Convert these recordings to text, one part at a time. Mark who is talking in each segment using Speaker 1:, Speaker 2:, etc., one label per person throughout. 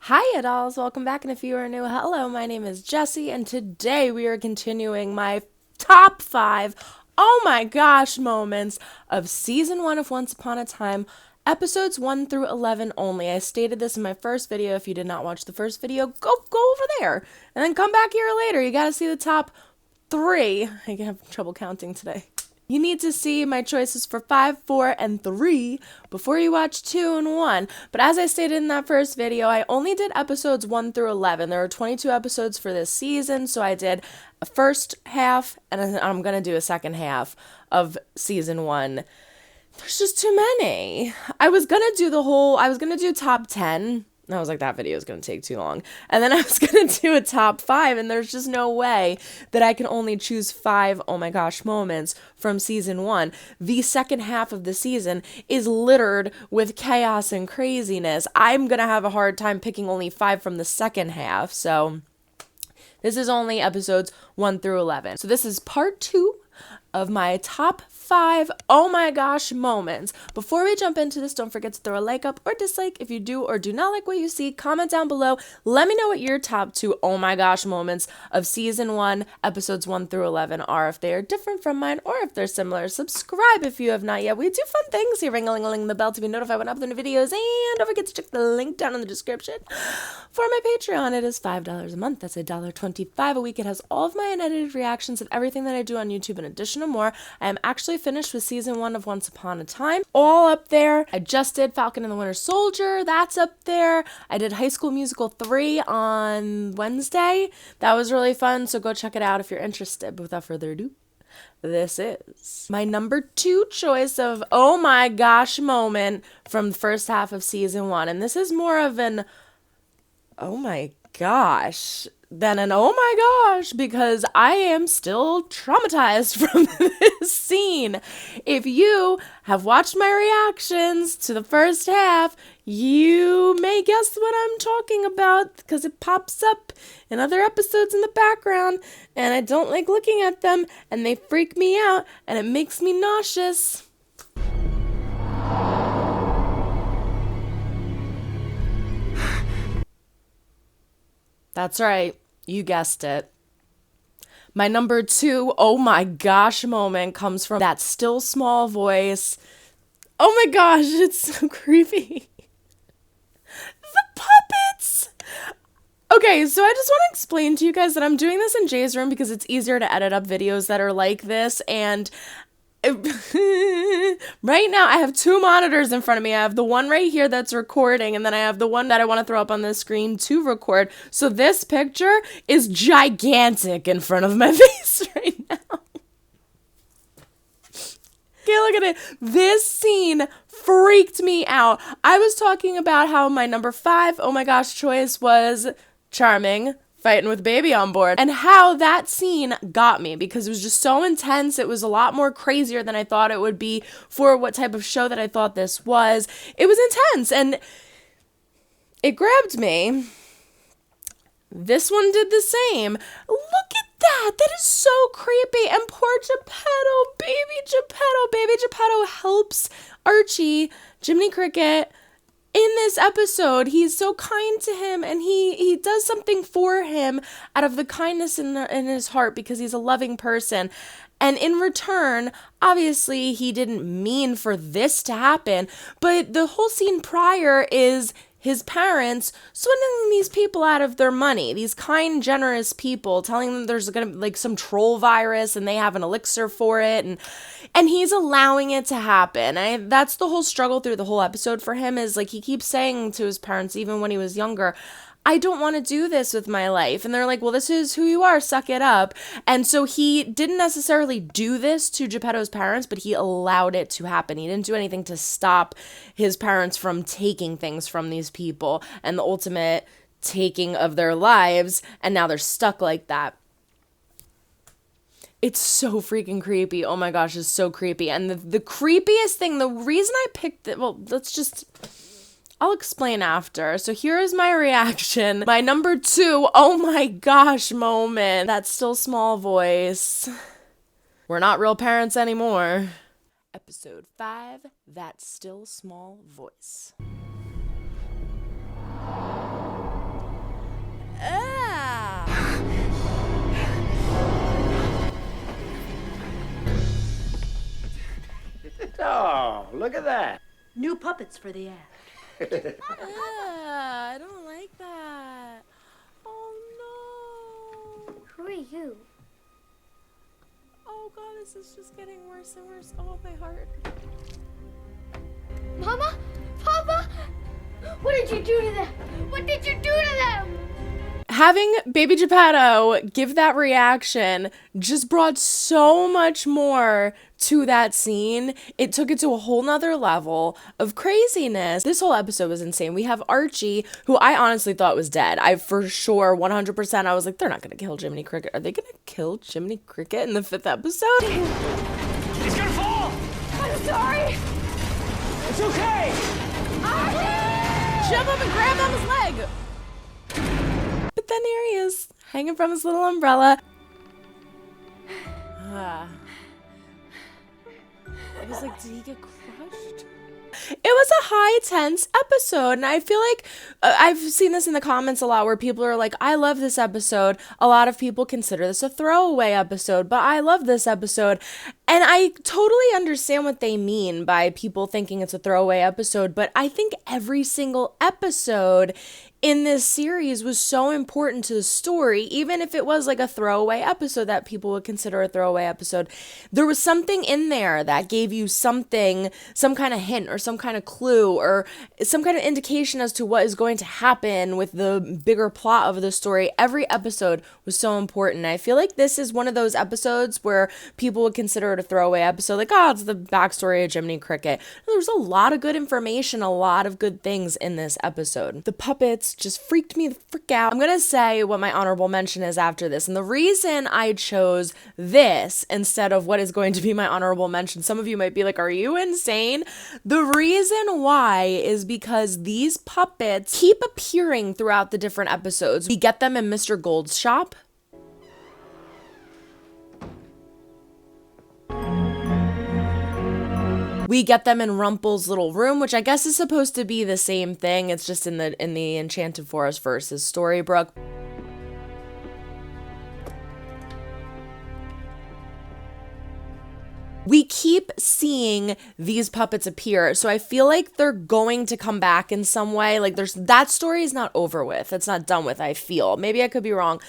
Speaker 1: Hi, dolls. Welcome back. And if you are new, hello, my name is Jessie, and today we are continuing my top 5 oh my gosh moments of season 1 of Once Upon a Time, episodes 1 through 11 only. I stated this in my first video. If you did not watch the first video, go over there and then come back here later. You got to see the top 3. I have trouble counting today. You need to see my choices for 5, 4, and 3 before you watch 2 and 1. But as I stated in that first video, I only did episodes 1 through 11. There are 22 episodes for this season, so I did a first half, and I'm going to do a second half of season 1. There's just too many. I was going to do top 10. I was like, that video is going to take too long. And then I was going to do a top 5, and there's just no way that I can only choose 5 oh my gosh moments from season 1. The second half of the season is littered with chaos and craziness. I'm going to have a hard time picking only 5 from the second half. So this is only episodes 1 through 11. So this is part 2 of my top 5 oh my gosh moments. Before we jump into this, don't forget to throw a like up or dislike if you do or do not like what you see. Comment down below. Let me know what your top 2 oh my gosh moments of season 1, episodes 1 through 11 are, if they are different from mine or if they're similar. Subscribe if you have not yet. We do fun things here. Ring-a-ling-a-ling the bell to be notified when I upload new videos, and don't forget to check the link down in the description for my Patreon. It is $5 a month. That's $1.25 a week. It has all of my unedited reactions of everything that I do on YouTube and additional more. I am actually finished with season 1 of Once Upon a Time. All up there. I just did Falcon and the Winter Soldier. That's up there. I did High School Musical 3 on Wednesday. That was really fun, so go check it out if you're interested. But without further ado, this is my number 2 choice of oh my gosh moment from the first half of season 1. And this is more of an oh my gosh than an oh my gosh, because I am still traumatized from this scene. If you have watched my reactions to the first half, you may guess what I'm talking about because it pops up in other episodes in the background, and I don't like looking at them, and they freak me out, and it makes me nauseous. That's right. You guessed it. My number 2 oh my gosh moment comes from that still small voice. Oh my gosh, it's so creepy. The puppets! Okay, so I just want to explain to you guys that I'm doing this in Jay's room because it's easier to edit up videos that are like this, and right now I have 2 monitors in front of me. I have the one right here that's recording, and then I have the one that I want to throw up on the screen to record. So this picture is gigantic in front of my face right now. Okay, look at it. This scene freaked me out. I was talking about how my number 5 oh my gosh choice was Charming, fighting with baby on board, and how that scene got me because it was just so intense. It was a lot more crazier than I thought it would be for what type of show that I thought this was. It was intense and it grabbed me. This one did the same. Look at that. That is so creepy. And poor Geppetto, baby Geppetto helps Archie, Jiminy Cricket, in this episode. He's so kind to him, and he does something for him out of the kindness in his heart because he's a loving person. And in return, obviously, he didn't mean for this to happen, but the whole scene prior is his parents swindling these people out of their money, these kind, generous people, telling them there's gonna be like some troll virus and they have an elixir for it, and he's allowing it to happen. That's the whole struggle through the whole episode for him, is like he keeps saying to his parents, even when he was younger, I don't want to do this with my life. And they're like, well, this is who you are, suck it up. And so he didn't necessarily do this to Geppetto's parents, but he allowed it to happen. He didn't do anything to stop his parents from taking things from these people and the ultimate taking of their lives. And now they're stuck like that. It's so freaking creepy. Oh my gosh, it's so creepy. And the creepiest thing, the reason I picked it, well, I'll explain after. So here is my reaction. My number 2 oh my gosh moment. That still small voice. We're not real parents anymore. Episode 5, That Still Small Voice.
Speaker 2: look at that.
Speaker 3: New puppets for the act.
Speaker 1: I don't like that. Oh no.
Speaker 4: Who are you?
Speaker 1: Oh god, this is just getting worse and worse. Oh, my heart.
Speaker 4: Mama? Papa? What did you do to them? What did you do to them?
Speaker 1: Having Baby Geppetto give that reaction just brought so much more to that scene. It took it to a whole nother level of craziness. This whole episode was insane. We have Archie, who I honestly thought was dead. I for sure, 100%, I was like, they're not gonna kill Jiminy Cricket. Are they gonna kill Jiminy Cricket in the 5th episode?
Speaker 2: He's gonna fall!
Speaker 4: I'm sorry.
Speaker 2: It's okay!
Speaker 1: Jump up and grab on his leg! But then here he is, hanging from his little umbrella. I was like, did he get crushed? It was a high tense episode, and I feel like I've seen this in the comments a lot where people are like, I love this episode. A lot of people consider this a throwaway episode, but I love this episode. And I totally understand what they mean by people thinking it's a throwaway episode, but I think every single episode in this series was so important to the story, even if it was like a throwaway episode that people would consider a throwaway episode. There was something in there that gave you something, some kind of hint or some kind of clue or some kind of indication as to what is going to happen with the bigger plot of the story. Every episode was so important. I feel like this is one of those episodes where people would consider it a throwaway episode, like, oh, it's the backstory of Jiminy Cricket. There's a lot of good information, a lot of good things in this episode. The puppets just freaked me the frick out. I'm gonna say what my honorable mention is after this, and the reason I chose this instead of what is going to be my honorable mention, some of you might be like, are you insane? The reason why is because these puppets keep appearing throughout the different episodes. We get them in Mr. Gold's shop. We get them in Rumple's little room, which I guess is supposed to be the same thing. It's just in the Enchanted Forest versus Storybrooke. We keep seeing these puppets appear, so I feel like they're going to come back in some way. Like that story is not over with. It's not done with, I feel. Maybe I could be wrong.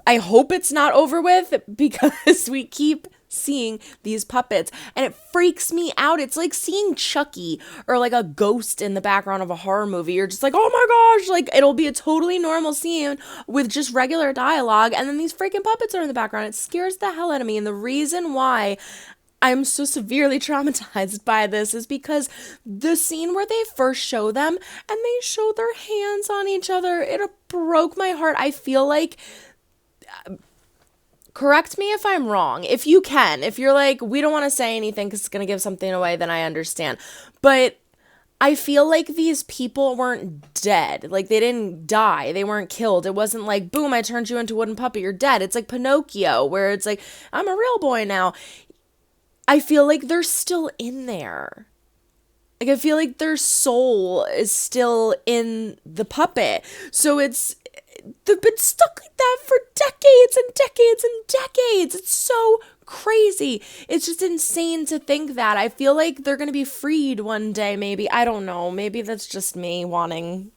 Speaker 1: I hope it's not over with because we keep seeing these puppets and it freaks me out. It's like seeing Chucky or like a ghost in the background of a horror movie. You're just like, oh my gosh, like it'll be a totally normal scene with just regular dialogue and then these freaking puppets are in the background. It scares the hell out of me. And the reason why I'm so severely traumatized by this is because the scene where they first show them and they show their hands on each other, it broke my heart. I feel like, correct me if I'm wrong, if you can, if you're like, we don't want to say anything because it's going to give something away, then I understand. But I feel like these people weren't dead. Like they didn't die. They weren't killed. It wasn't like, boom, I turned you into a wooden puppet, you're dead. It's like Pinocchio where it's like, I'm a real boy now. I feel like they're still in there. Like I feel like their soul is still in the puppet. So they've been stuck like that for decades and decades and decades. It's so crazy. It's just insane to think that. I feel like they're going to be freed one day, maybe. I don't know. Maybe that's just me wanting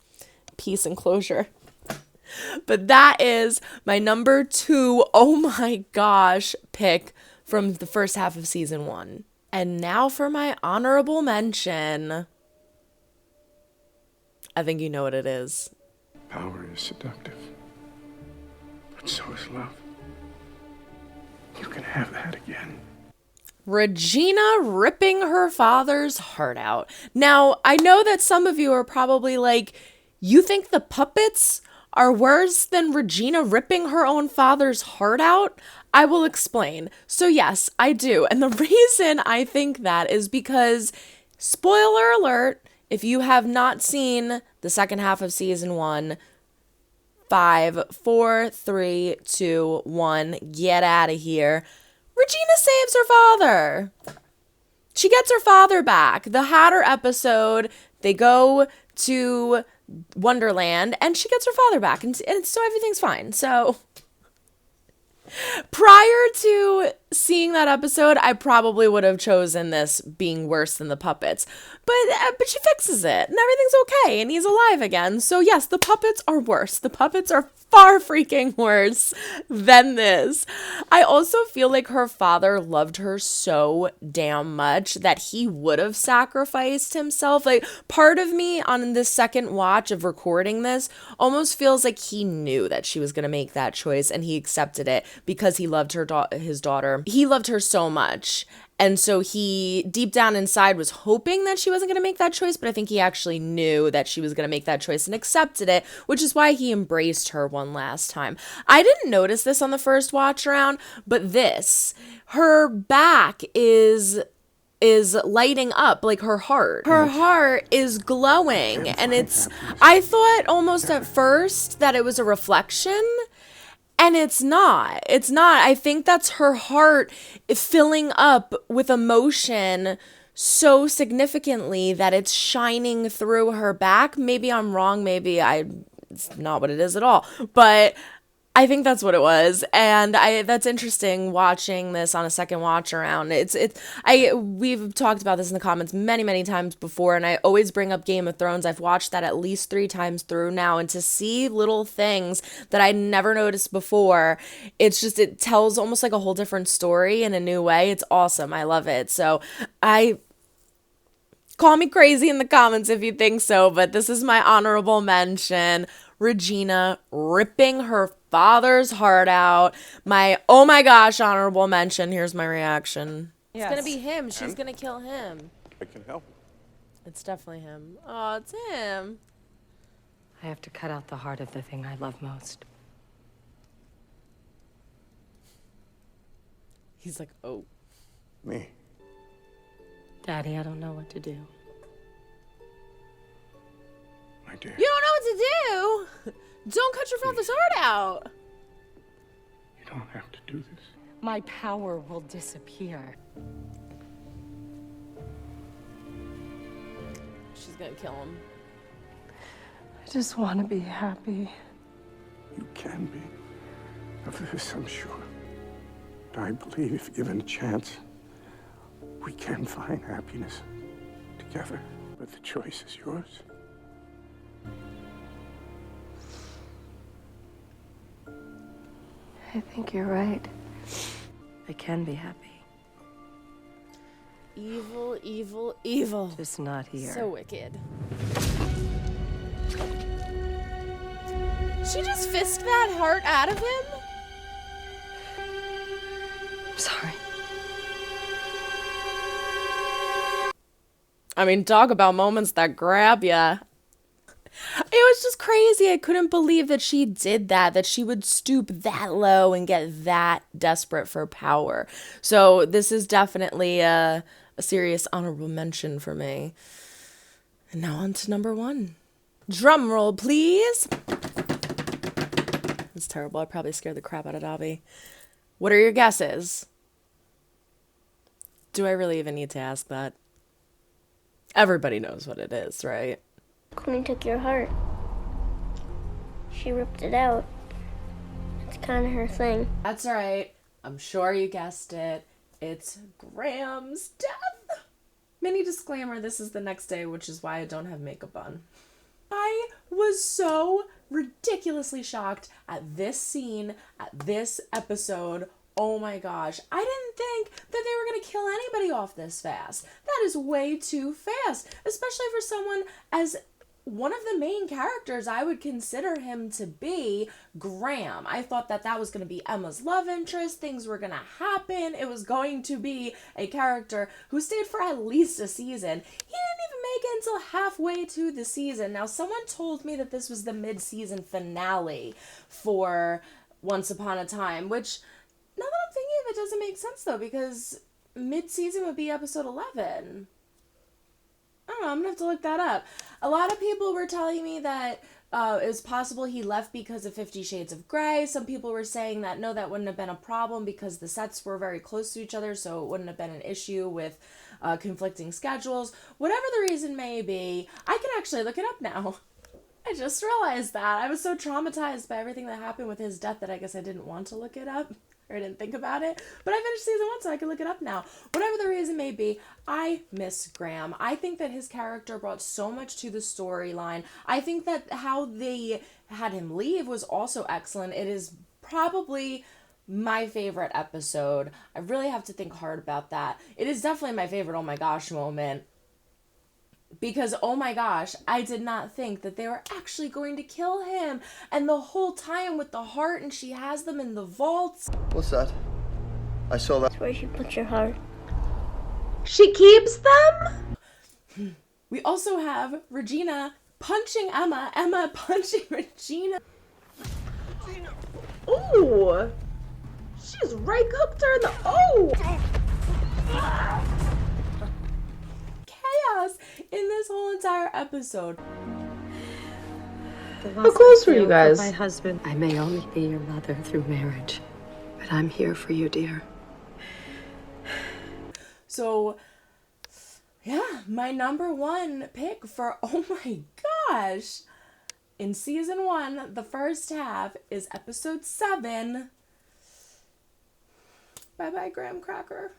Speaker 1: peace and closure. But that is my number 2, oh my gosh, pick from the first half of season 1. And now for my honorable mention. I think you know what it is.
Speaker 5: Power is seductive, but so is love. You can have that again.
Speaker 1: Regina ripping her father's heart out. Now, I know that some of you are probably like, you think the puppets are worse than Regina ripping her own father's heart out? I will explain. So yes, I do. And the reason I think that is because, spoiler alert, if you have not seen the second half of season 1, 5, 4, 3, 2, 1, get out of here. Regina saves her father. She gets her father back. The Hatter episode, they go to Wonderland and she gets her father back. And so everything's fine. So prior to seeing that episode, I probably would have chosen this being worse than the puppets. But she fixes it and everything's okay and he's alive again. So yes, the puppets are worse. The puppets are far freaking worse than this. I also feel like her father loved her so damn much that he would have sacrificed himself. Like, part of me on this second watch of recording this almost feels like he knew that she was going to make that choice and he accepted it because he loved his daughter. He loved her so much. And so he, deep down inside, was hoping that she wasn't going to make that choice, but I think he actually knew that she was going to make that choice and accepted it, which is why he embraced her one last time. I didn't notice this on the first watch around, but her back is lighting up, like her heart. Her heart is glowing, and I thought almost at first that it was a reflection. And it's not. I think that's her heart filling up with emotion so significantly that it's shining through her back. Maybe I'm wrong. It's not what it is at all. But I think that's what it was, and that's interesting watching this on a second watch around. We've talked about this in the comments many, many times before, and I always bring up Game of Thrones. I've watched that at least 3 times through now, and to see little things that I never noticed before, it tells almost like a whole different story in a new way. It's awesome. I love it. So call me crazy in the comments if you think so, but this is my honorable mention. Regina ripping her father's heart out. My, oh my gosh, honorable mention. Here's my reaction. Yes. It's gonna be him. She's gonna kill him.
Speaker 5: I can help.
Speaker 1: It's definitely him. Oh, it's him.
Speaker 3: I have to cut out the heart of the thing I love most.
Speaker 1: He's like, oh.
Speaker 5: Me.
Speaker 3: Daddy, I don't know what to do.
Speaker 5: My dear.
Speaker 1: You don't know what to do? Don't cut your father's heart out.
Speaker 5: You don't have to do this.
Speaker 3: My power will disappear.
Speaker 1: She's gonna kill him.
Speaker 3: I just want to be happy.
Speaker 5: You can be. Of this, I'm sure. I believe if given a chance, we can find happiness together. But the choice is yours.
Speaker 3: I think you're right. I can be happy.
Speaker 1: Evil, evil, evil.
Speaker 3: Just not here.
Speaker 1: So wicked. She just fist that heart out of him?
Speaker 3: I'm sorry.
Speaker 1: I mean, talk about moments that grab ya. It was just crazy. I couldn't believe that she did that she would stoop that low and get that desperate for power. So this is definitely a serious honorable mention for me. And now on to number 1. Drum roll, please. It's terrible. I probably scared the crap out of Dobbie. What are your guesses? Do I really even need to ask that? Everybody knows what it is, right?
Speaker 4: Queen took your heart. She ripped it out. It's kind of her thing.
Speaker 1: That's right. I'm sure you guessed it. It's Graham's death. Mini disclaimer, this is the next day, which is why I don't have makeup on. I was so ridiculously shocked at this scene, at this episode. Oh my gosh. I didn't think that they were going to kill anybody off this fast. That is way too fast, especially for someone as one of the main characters I would consider him to be, Graham. I thought that was going to be Emma's love interest. Things were going to happen. It was going to be a character who stayed for at least a season. He didn't even make it until halfway to the season. Now, someone told me that this was the mid-season finale for Once Upon a Time, which, now that I'm thinking of it, doesn't make sense, though, because mid-season would be episode 11. I don't know, I'm gonna have to look that up. A lot of people were telling me that it was possible he left because of 50 Shades of Grey. Some people were saying that no, that wouldn't have been a problem because the sets were very close to each other, so it wouldn't have been an issue with conflicting schedules. Whatever the reason may be, I can actually look it up now. I just realized that. I was so traumatized by everything that happened with his death that I guess I didn't want to look it up. or I didn't think about it. But I finished season 1, so I can look it up now. Whatever the reason may be, I miss Graham. I think that his character brought so much to the storyline. I think that how they had him leave was also excellent. It is probably my favorite episode. I really have to think hard about that. It is definitely my favorite oh my gosh moment. Because, oh my gosh, I did not think that they were actually going to kill him. And the whole time with the heart, and she has them in the vaults.
Speaker 6: What's that? I saw that.
Speaker 4: That's where she put your heart.
Speaker 1: She keeps them? We also have Regina punching Emma, Emma punching Regina. Ooh! She's right hooked her in the... Oh! Chaos in this whole entire episode.
Speaker 3: How
Speaker 1: close were you guys?
Speaker 3: My husband. I may only be your mother through marriage, but I'm here for you, dear.
Speaker 1: So, yeah, my number 1 pick for oh my gosh in season 1, the first half, is episode 7. Bye-bye, Graham Cracker.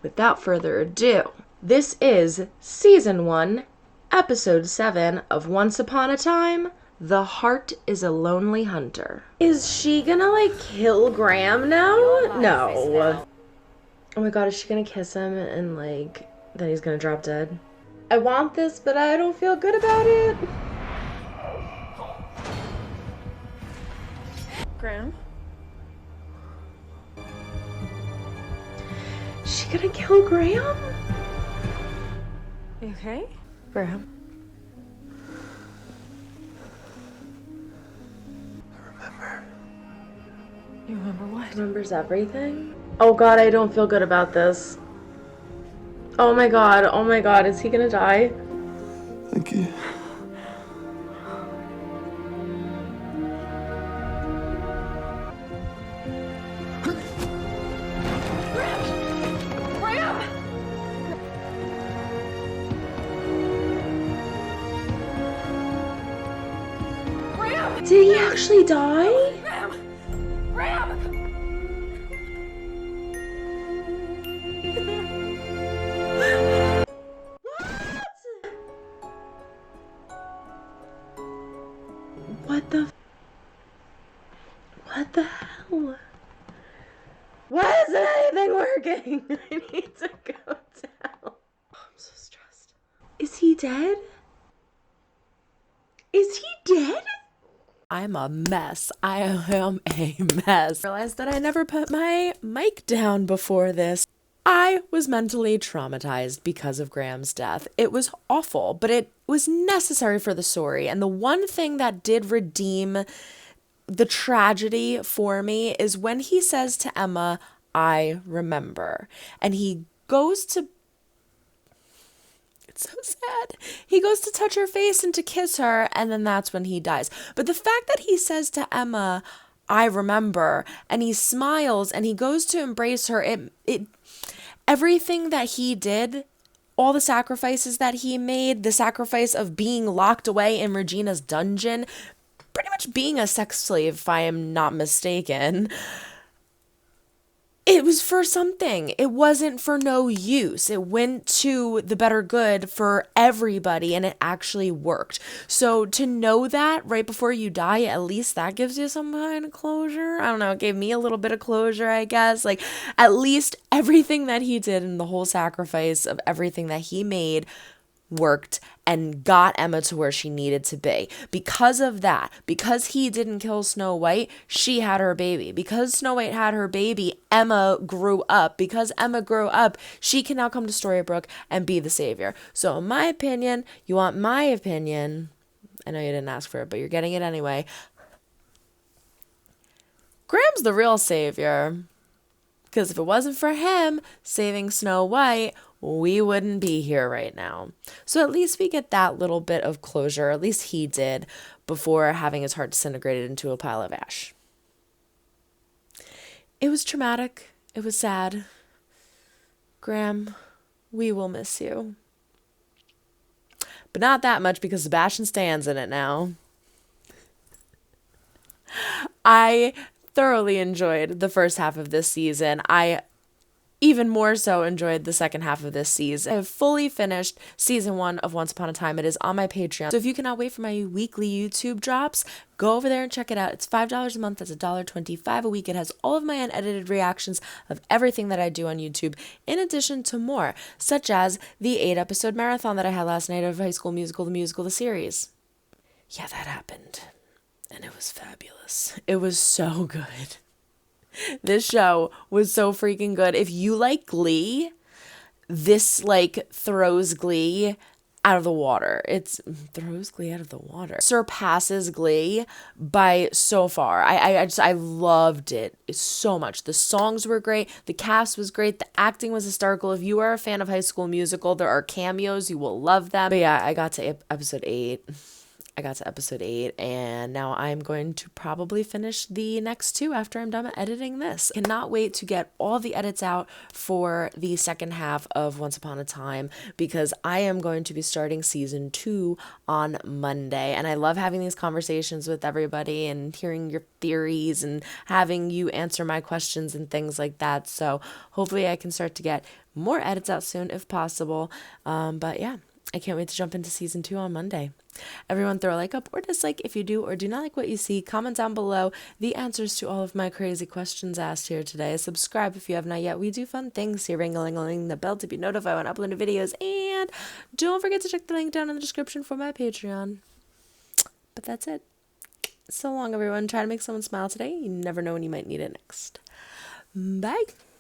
Speaker 1: Without further ado, this is season 1, episode 7 of Once Upon a Time, The Heart is a Lonely Hunter. Is she gonna, like, kill Graham now? No. Oh my god, is she gonna kiss him and, like, then he's gonna drop dead? I want this, but I don't feel good about it.
Speaker 7: Graham?
Speaker 1: Is she gonna kill Graham?
Speaker 7: You okay?
Speaker 1: Graham.
Speaker 7: You remember what?
Speaker 1: Remembers everything? Oh god, I don't feel good about this. Oh my god, is he gonna die?
Speaker 6: Thank you.
Speaker 1: Did he actually die? What the hell? Why isn't anything working? I need to go down. Oh, I'm so stressed. Is he dead? Is he dead? I'm a mess. I am a mess. I realized that I never put my mic down before this. I was mentally traumatized because of Graham's death. It was awful, but it was necessary for the story. And the one thing that did redeem the tragedy for me is when he says to Emma, I remember. And he goes to... It's so sad. He goes to touch her face and to kiss her, and then that's when he dies. But the fact that he says to Emma, I remember, and he smiles and he goes to embrace her, it everything that he did, all the sacrifices that he made, the sacrifice of being locked away in Regina's dungeon, pretty much being a sex slave, if I am not mistaken, it was for something. It wasn't for no use. It went to the better good for everybody, and it actually worked. So to know that right before you die, at least that gives you some kind of closure. I don't know. It gave me a little bit of closure, I guess. Like, at least everything that he did and the whole sacrifice of everything that he made worked and got Emma to where she needed to be. Because of that, because he didn't kill Snow White, she had her baby. Because Snow White had her baby, Emma grew up. Because Emma grew up, she can now come to Storybrooke and be the savior. So in my opinion, you want my opinion, I know you didn't ask for it, but you're getting it anyway. Graham's the real savior. Because if it wasn't for him saving Snow White, we wouldn't be here right now. So at least we get that little bit of closure, at least he did, before having his heart disintegrated into a pile of ash. It was traumatic. It was sad. Graham, we will miss you. But not that much because Sebastian Stan's in it now. I thoroughly enjoyed the first half of this season. I even more so enjoyed the second half of this season. I have fully finished season 1 of Once Upon a Time. It is on my Patreon. So if you cannot wait for my weekly YouTube drops, go over there and check it out. It's $5 a month. That's $1.25 a week. It has all of my unedited reactions of everything that I do on YouTube, in addition to more, such as the 8-episode marathon that I had last night of High School Musical, the series. Yeah, that happened. And it was fabulous. It was so good. This show was so freaking good. If you like Glee, this like throws Glee out of the water. Surpasses Glee by so far. I loved it so much. The songs were great. The cast was great. The acting was hysterical. If you are a fan of High School Musical, there are cameos. You will love them. But yeah, I got to episode 8. And now I'm going to probably finish the next 2 after I'm done editing this. Cannot wait to get all the edits out for the second half of Once Upon a Time, because I am going to be starting season 2 on Monday. And I love having these conversations with everybody and hearing your theories and having you answer my questions and things like that. So hopefully I can start to get more edits out soon if possible. But yeah, I can't wait to jump into season 2 on Monday. Everyone throw a like up or dislike if you do or do not like what you see. Comment down below the answers to all of my crazy questions asked here today. Subscribe if you have not yet. We do fun things here. Ring-a-ling-a-ling the bell to be notified when uploading videos. And don't forget to check the link down in the description for my Patreon. But that's it. So long, everyone. Try to make someone smile today. You never know when you might need it next. Bye.